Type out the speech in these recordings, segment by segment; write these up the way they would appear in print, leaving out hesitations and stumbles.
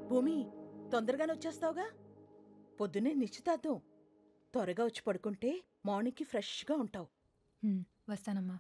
భూమి, తొందరగానే వచ్చేస్తావుగా? పొద్దున్నే నిశ్చితార్థం. త్వరగా వచ్చి పడుకుంటే మార్నింగ్కి ఫ్రెష్గా ఉంటావు. వస్తానమ్మా.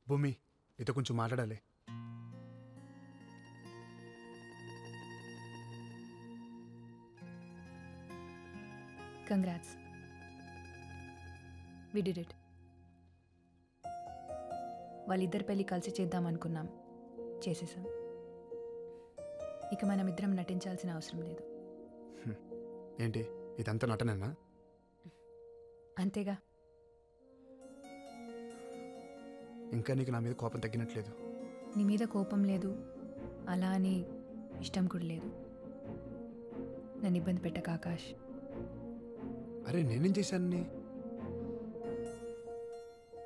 భూమి, నీతో కొంచెం మాట్లాడాలి. Congrats, we did it. వాళ్ళిద్దరి పెళ్ళి కలిసి చేద్దామనుకున్నాం, చేసేసాం. ఇక మనం ఇద్దరం నటించాల్సిన అవసరం లేదు. ఏంటి ఇదంతా నటనేనా? అంతేగా. ఇంకా నీకు నా మీద కోపం తగ్గినట్లేదు. నీ మీద కోపం లేదు, అలా అని ఇష్టం కూడా లేదు. నన్ను ఇబ్బంది పెట్టక ఆకాష్. అరే నేనేం చేశాను?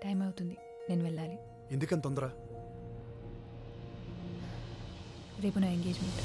టైం అవుతుంది, నేను వెళ్ళాలి. ఎందుకని తొందర? రేపు నా ఎంగేజ్మెంట్.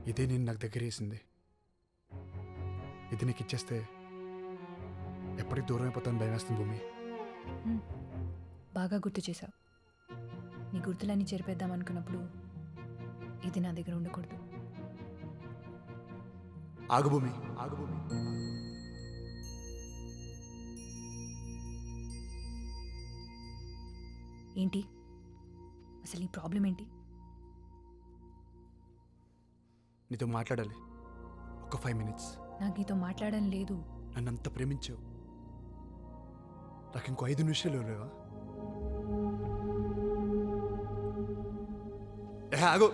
ఇదే నేను నాకు దగ్గర వేసింది. ఇది నీకు ఇచ్చేస్తే ఎప్పటికి దూరం అయిపోతాను భయం వేస్తుంది భూమి. బాగా గుర్తు చేశావు. నీ గుర్తులన్నీ చెరిపేద్దాం అనుకున్నప్పుడు ఇది నా దగ్గర ఉండకూడదు. ఆగు భూమి, ఆగు భూమి. ఏంటి అసలు నీ ప్రాబ్లం ఏంటి? నీతో మాట్లాడాలి, ఒక 5 minutes. నాకు నీతో మాట్లాడడం లేదు. నన్ను అంత ప్రేమించావు, నాకు ఇంకో 5 నిమిషాలు లేవా? ఆగు.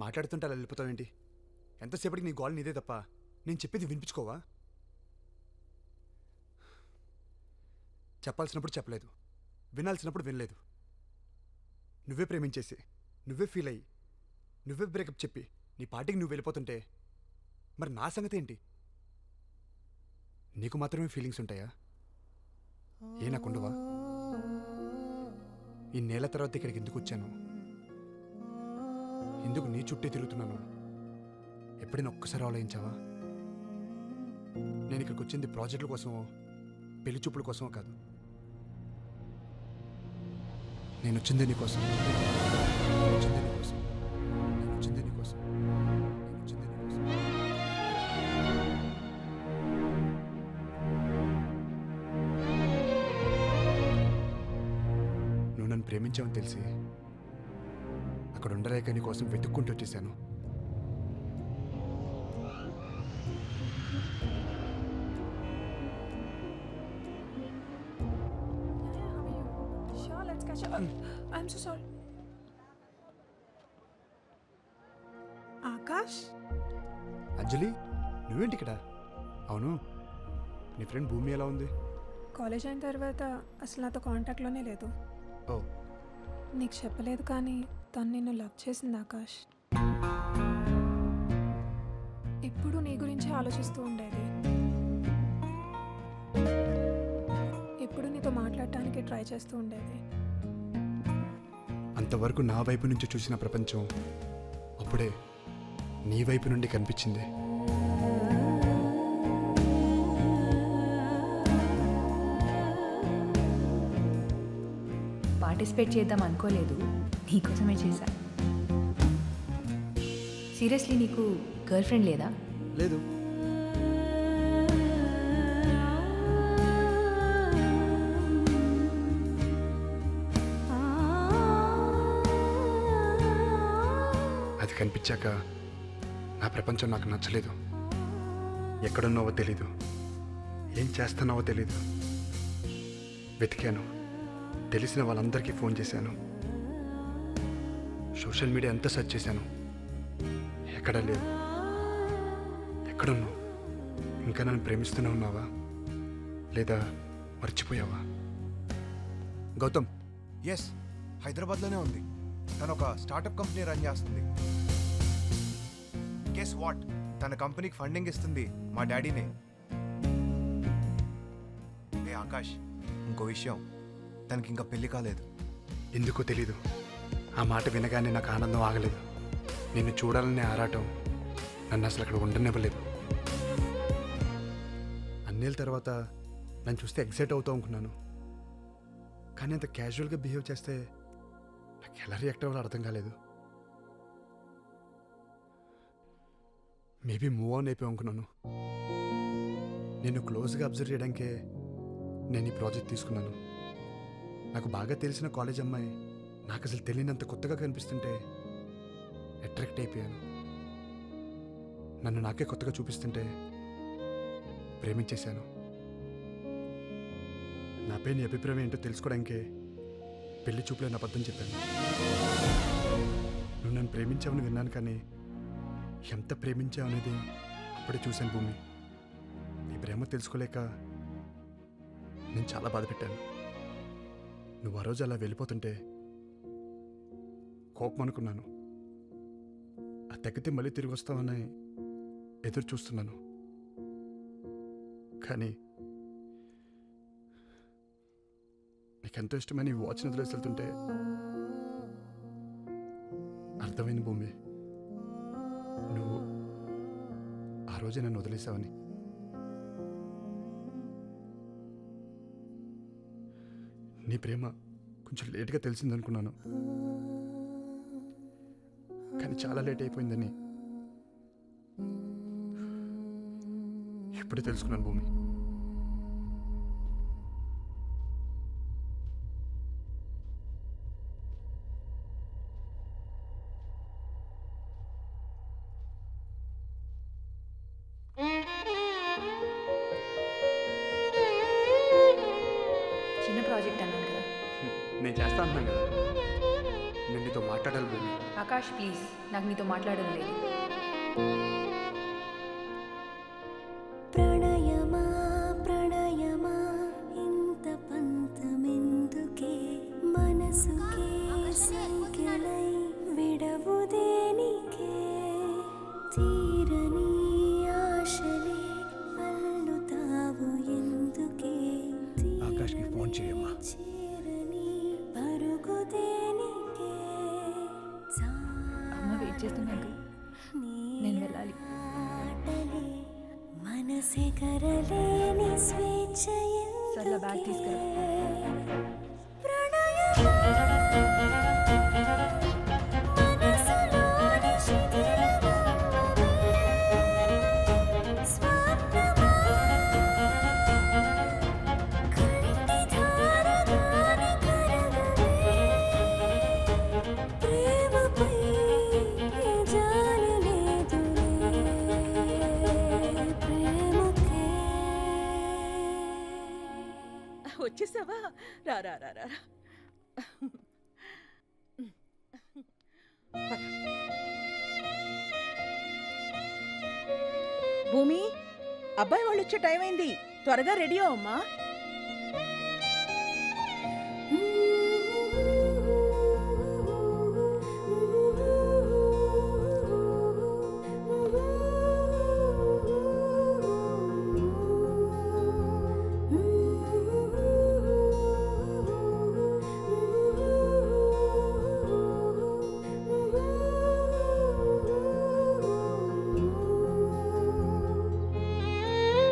మాట్లాడుతుంటే అలా వెళ్ళిపోతావేంటి? ఎంతసేపటికి నీ గోల్ నీదే తప్ప నేను చెప్పేది వినిపించుకోవా? చెప్పాల్సినప్పుడు చెప్పలేదు, వినాల్సినప్పుడు వినలేదు. నువ్వే ప్రేమించేసి, నువ్వే ఫీల్ అయ్యి, నువ్వే బ్రేకప్ చెప్పి నీ పార్టీకి నువ్వు వెళ్ళిపోతుంటే మరి నా సంగతి ఏంటి? నీకు మాత్రమే ఫీలింగ్స్ ఉంటాయా? ఏ నాకుండవా? ఈ నేల తర్వాత ఇక్కడికి ఎందుకు వచ్చాను? ఎందుకు నీ చుట్టే తిరుగుతున్నాను? ఎప్పుడైనా ఒక్కసారి ఆలోచించావా? నేను ఇక్కడికి వచ్చింది ప్రాజెక్టుల కోసమో పెళ్లి చూపుల కోసమో కాదు. నేను వచ్చిందే నీకోసం, నేను వచ్చిందే నీకోసం, నేను వచ్చిందే నీకోసం, నేను వచ్చిందే నీకోసం. నువ్వు నన్ను ప్రేమించావని తెలిసి అక్కడ ఉండలేక నీ కోసం వెతుక్కుంటూ వచ్చేసాను. I'm so sorry. ఆకాష్, అంజలి, నువ్వేంటి ఇక్కడ? అవును, నీ ఫ్రెండ్ భూమి ఎలా ఉంది? కాలేజ్ అయిన తర్వాత అసలు నాతో కాంటాక్ట్లోనే లేదు. ఓ, నీకు చెప్పలేదు కానీ తను నిన్ను లవ్ చేసింది ఆకాష్. ఎప్పుడు నీ గురించి ఆలోచిస్తూ ఉండేది. ఎప్పుడు నీతో మాట్లాడటానికి ట్రై చేస్తూ ఉండేది. అంతవరకు నా వైపు నుంచి చూసిన ప్రపంచం అప్పుడే నీ వైపు నుండి కనిపించింది. పార్టిసిపేట్ చేద్దాం అనుకోలేదు, నీకోసమే చేశా. సీరియస్లీ, నీకు గర్ల్ ఫ్రెండ్ లేదా? లేదు. అది కనిపించాక నా ప్రపంచం నాకు నచ్చలేదు. ఎక్కడున్నావో తెలీదు, ఏం చేస్తున్నావో తెలీదు. వెతికాను, తెలిసిన వాళ్ళందరికీ ఫోన్ చేశాను, సోషల్ మీడియా అంతా సెర్చ్ చేశాను. ఎక్కడా లేదు. ఎక్కడున్నావు? ఇంకా నన్ను ప్రేమిస్తూనే ఉన్నావా లేదా మర్చిపోయావా? గౌతమ్. ఎస్, హైదరాబాద్లోనే ఉంది. తను ఒక స్టార్టప్ కంపెనీ రన్ చేస్తుంది. గెస్ వాట్, తన కంపెనీకి ఫండింగ్ ఇస్తుంది మా డాడీనే. ఏ ఆకాష్, ఇంకో విషయం, తనకి ఇంకా పెళ్లి కాలేదు. ఎందుకో తెలీదు, ఆ మాట వినగానే నాకు ఆనందం ఆగలేదు. నిన్ను చూడాలనే ఆరాటం నన్ను అసలు అక్కడ ఉండనివ్వలేదు. అన్నేళ్ళ తర్వాత నన్ను చూస్తే ఎక్సైట్ అవుతావు అనుకున్నాను, కానీ అంత క్యాజువల్గా బిహేవ్ చేస్తే నాకు ఎలా రియాక్ట్ అవ్వాలో అర్థం కాలేదు. మేబీ మూవ్ ఆన్ అయిపోయి అనుకున్నాను. నేను క్లోజ్గా అబ్జర్వ్ చేయడానికే నేను ఈ ప్రాజెక్ట్ తీసుకున్నాను. నాకు బాగా తెలిసిన కాలేజ్ అమ్మాయి నాకు అసలు తెలియనంత కొత్తగా కనిపిస్తుంటే అట్రాక్ట్ అయిపోయాను. నన్ను నాకే కొత్తగా చూపిస్తుంటే ప్రేమించేశాను. నాపై నీ అభిప్రాయం ఏంటో తెలుసుకోవడానికే పెళ్లి చూపులేని అబద్ధం చెప్పాను. నువ్వు నన్ను ప్రేమించావని విన్నాను, కానీ ఎంత ప్రేమించావు అనేది అప్పుడే చూశాను భూమి. నీ ప్రేమ తెలుసుకోలేక నేను చాలా బాధపెట్టాను. నువ్వు ఆ రోజు అలా వెళ్ళిపోతుంటే కోపం అనుకున్నాను. ఆ తగ్గితే మళ్ళీ తిరిగి వస్తావని ఎదురు చూస్తున్నాను. కానీ నీకెంతో ఇష్టమైన ఈ వాచ్ని వదిలేసి వెళ్తుంటే అర్థమైంది భూమి, నువ్వు ఆ రోజే నన్ను వదిలేసావని. నీ ప్రేమ కొంచెం లేట్గా తెలిసిందనుకున్నాను, కానీ చాలా లేట్ అయిపోయిందని ఇప్పుడే తెలుసుకున్నాను భూమి. చిన్న ప్రాజెక్ట్ అన్నాను కదా. నేను చేస్తా అన్నాను కదా, నేను నీతో మాట్లాడాలి భూమి. ఆకాష్ ప్లీజ్, నాకు నీతో మాట్లాడడం లేదు. ప్రణయమా ప్రణయమా ఇంత పంతమెందుకే మనసుకే సంఖ్యలై విడవు దేనికే తీరని ఆశలే అల్లుతావు ఎందుకే ఆకాష్కి ఫోన్ చేయమ్మా. చేరని పరుగు దేనికే అమ్మ వెయిట్ చేస్తున్నాను, నేను వెళ్ళాలి. ఆటలే మనసే కరలేని స్వేచ్ఛ సర్లే, బ్యాగ్ తీసుకురా. ప్రణయమా మనసులోని శిథిలమవ్వవే స్వప్నమా కంటి ధారగానే కరగవే ప్రేమపై జాలి లేదులే ప్రేమకే. వచ్చేసావా? రా రా రా రా. పద. భూమి, అబ్బాయి వాళ్ళు వచ్చే టైం అయింది, త్వరగా రెడీ అవమ్మా.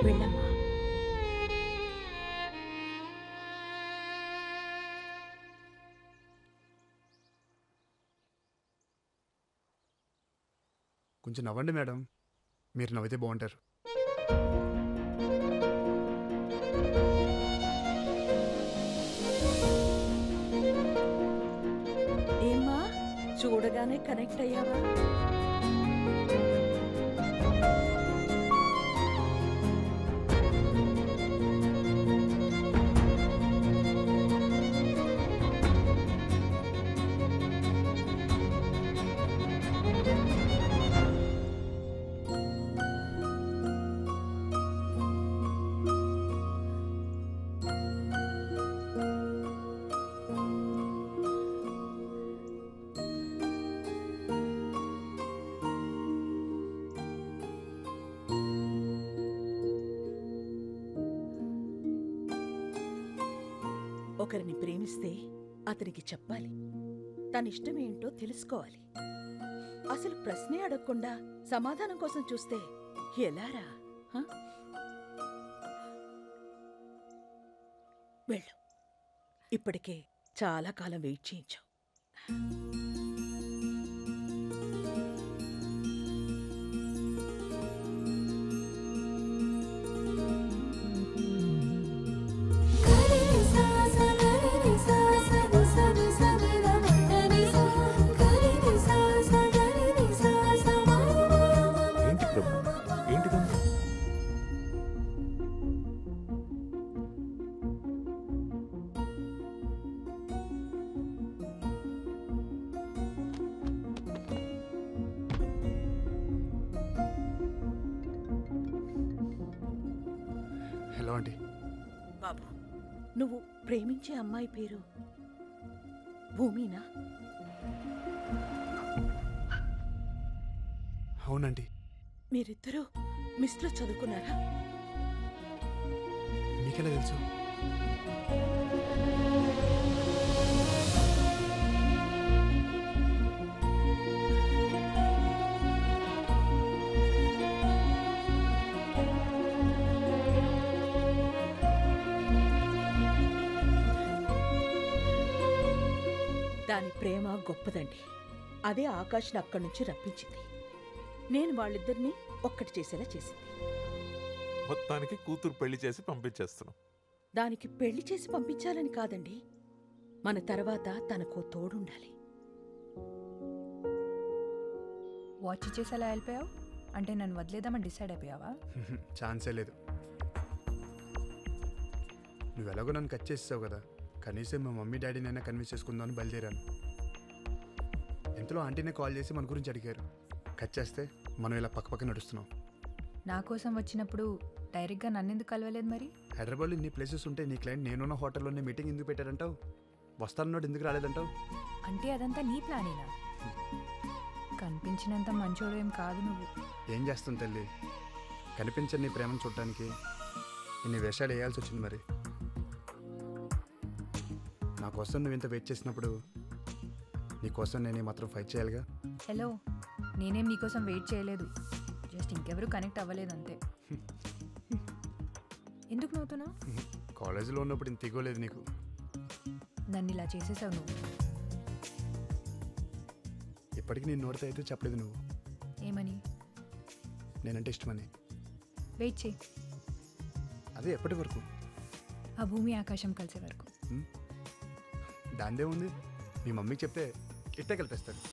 వెళ్ళమ్మా. కొంచెం నవ్వండి మేడం, మీరు నవ్వితే బాగుంటారు. ఏమ్మా, చూడగానే కనెక్ట్ అయ్యావా? ఒకరిని ప్రేమిస్తే అతనికి చెప్పాలి, తన ఇష్టమేంటో తెలుసుకోవాలి. అసలు ప్రశ్నే అడగకుండా సమాధానం కోసం చూస్తే ఎలారా? హ? వెళ్ళు, ఇప్పటికే చాలా కాలం వెయిట్ చేయించావు. ఏంటి ప్రభు, ఏంటిదంతా? Hello aunty. బాబు, నువ్వు ప్రేమించే అమ్మాయి పేరు భూమినా? అవునండి. మీరిద్దరూ మిస్లో చదువుకున్నారా? మీకెలా తెలుసు? దాని ప్రేమ గొప్పదండి. అదే ఆకాష్ని అక్కడి నుంచి రప్పించింది. నేను వాళ్ళిద్దరినీ ఒక్కటి చేసేలా చేసింది. మొత్తానికి కూతురు పెళ్లి చేసి పంపించేస్తున్నాం. దానికి పెళ్లి చేసి పంపించాలని కాదండి, మన తర్వాత తనకో తోడుండాలి. వాచ్ చేసి అలా వెళ్ళిపోయావు అంటే నన్ను వదిలేదామని డిసైడ్ అయిపోయావా? ఛాన్సే లేదు. నువ్వు ఎలాగో నన్ను కట్ చేసావు కదా, కనీసం మా మమ్మీ డాడీనైనా కన్విన్స్ చేసుకుందామని బయలుదేరాను. ఇంతలో ఆంటీనే కాల్ చేసి మన గురించి అడిగారు. కట్ చేస్తే మనం ఇలా పక్క నడుస్తున్నాం. నా కోసం వచ్చినప్పుడు డైరెక్ట్గా నన్నెందుకు కలవలేదు మరి? హైదరాబాద్లో ఇన్ని ప్లేసెస్ ఉంటే నీ క్లయింట్ నేనున్న హోటల్లోనే మీటింగ్ ఎందుకు పెట్టారంటావు? వస్తానన్నాడు, ఎందుకు రాలేదంటావు? అంటే అదంతా నీ ప్లానేనా? కనిపించినంత మంచోడు ఏం కాదు నువ్వు. ఏం చేస్తాం తల్లి, కనిపించని నీ ప్రేమను చూడటానికి ఇన్ని వేషాలు వేయాల్సి వచ్చింది. మరి నా కోసం నువ్వు ఇంత వెయిట్ చేసినప్పుడు నీ కోసం నేను మాత్రం ఫైట్ చేయాలిగా. హలో, నేనేం నీకోసం వెయిట్ చేయలేదు, జస్ట్ ఇంకెవరు కనెక్ట్ అవ్వలేదు అంతే. ఎందుకు నవ్వుతున్నావు? కాలేజీలో ఉన్నప్పుడు ఇంత దిగోలేదు నీకు. నన్ను ఇలా చేసేసావు నువ్వు. ఇప్పటికీ నేను నోటితో అయితే చెప్పలేదు నువ్వు. ఏమని? నేనంటే ఇష్టమని. వెయిట్ చేయి. అదే ఎప్పటి వరకు? ఆ భూమి ఆకాశం కలిసే వరకు. దాందే ఉంది, మీ మమ్మీకి చెప్తే ఇట్టే కలిపేస్తాడు.